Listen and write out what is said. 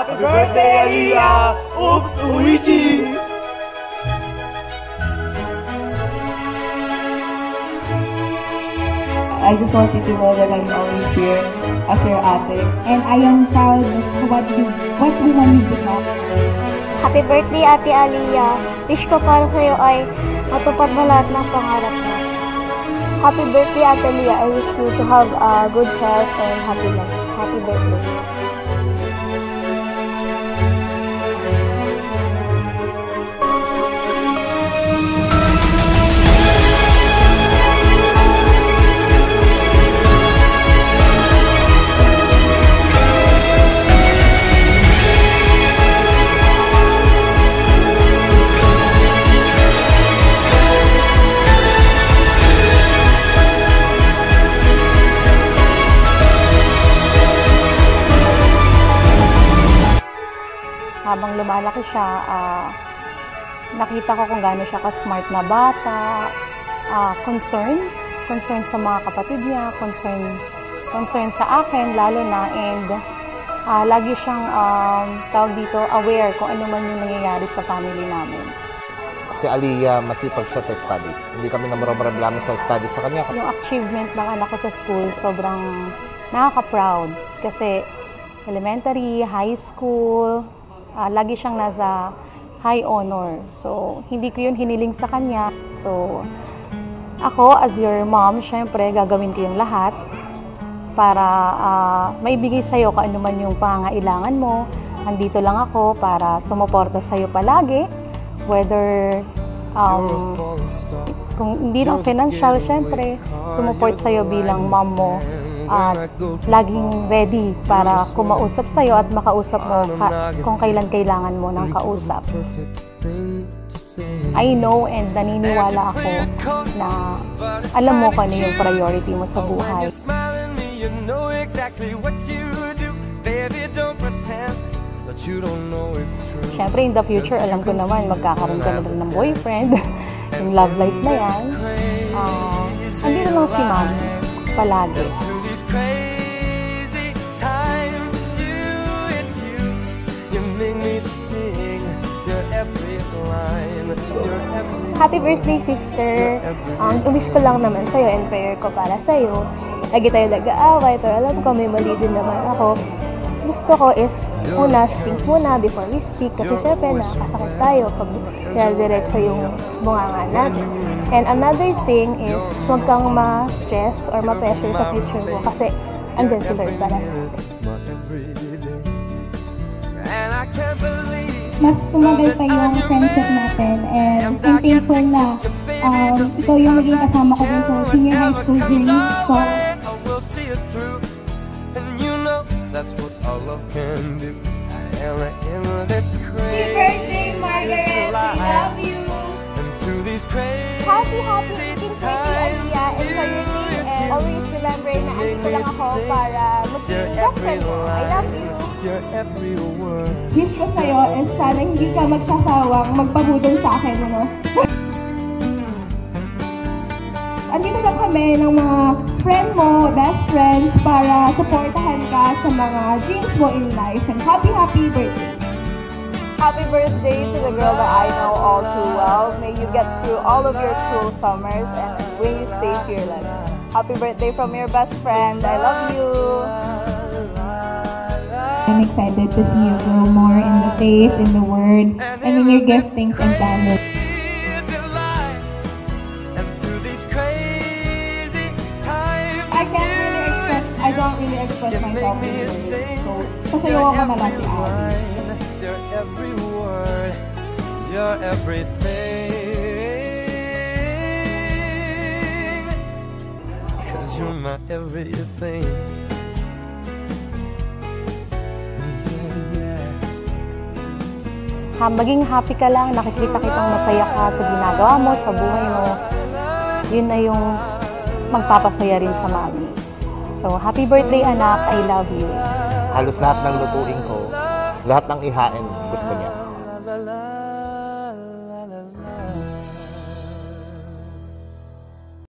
Happy birthday, Aliyah! Oops, Uwishi! I just want you to know that I'm always here as your ate. And I am proud of what woman you become. Happy birthday, Ate Aliyah. Wish ko para sa'yo ay matupad mo lahat ng pangarap mo. Happy birthday, Ate Aliyah. I wish you to have good health and happy life. Happy birthday. Habang lumalaki siya, nakita ko kung gaano siya ka-smart na bata, concern sa mga kapatid niya, concern sa akin lalo na, and lagi siyang tawag dito, aware kung ano man yung nangyayari sa family namin. Si Aliyah, masipag siya sa studies. Hindi kami namarablamo sa studies sa kanya. Yung achievement ng anak ko sa school, sobrang nakaka-proud. Kasi elementary, high school, lagi siyang nasa high honor. So, hindi ko yun hiniling sa kanya. So, ako as your mom, syempre, gagawin ko yung lahat para maibigay sa'yo kung ano man yung pangangailangan mo. Andito lang ako para sumuporta sa'yo palagi. Whether, kung hindi lang financial, syempre, sumuport sa'yo bilang mom mo. At laging ready para kumausap sa'yo at makausap mo kung kailan kailangan mo ng kausap. I know and naniniwala ako na alam mo kung ano yung priority mo sa buhay. Siyempre, in the future, alam ko naman, magkakaroon ka na rin ng boyfriend. Yung love life na yan. Andito lang si mom palagi. Crazy times with you, it's you. You make me sing your every line, your every. Happy birthday, sister. Wish ko lang naman sa'yo and prayer ko para sa'yo. Lagi tayo nag-aaway, pero alam ko may mali din naman ako. Gusto ko is, una, think muna before we speak. Kasi syempre, nakakasakit tayo pag diretso yung bunganga natin. And another thing is, huwag kang ma-stress or ma-pressure sa future mo kasi andyan si Lord para sa atin. Mas tumagal pa yung friendship natin, and I'm thankful na ikaw yung maging kasama ko dun sa senior high school journey ko. Happy birthday, Margaret! I love you! Happy 18th birthday, Aliyah! And for your day, and always remember na andito lang ako para maging best friend mo. I love you! Wish ko sa'yo is sana hindi ka magsasawang magpabudol sa akin, ano? Andito lang kami ng mga friend mo, best friends, para supportahan ka sa mga dreams mo in life. And happy birthday! Happy birthday to the girl that I know all too well. May you get through all of your cruel summers and may you stay fearless. Happy birthday from your best friend. I love you. I'm excited to see you grow more in the faith, in the word, and in your giftings and talents. I don't really express myself in words. So, sasayawan ko na lang si Abby. You're every word, you're everything, 'cause you're my everything. Maging happy ka lang, nakikita kitang masaya ka sa ginagawa mo, sa buhay mo. Yun na yung magpapasaya rin sa mami. So, happy birthday anak, I love you. Halos lahat ng lutuin ko, lahat ng ihain gusto niya.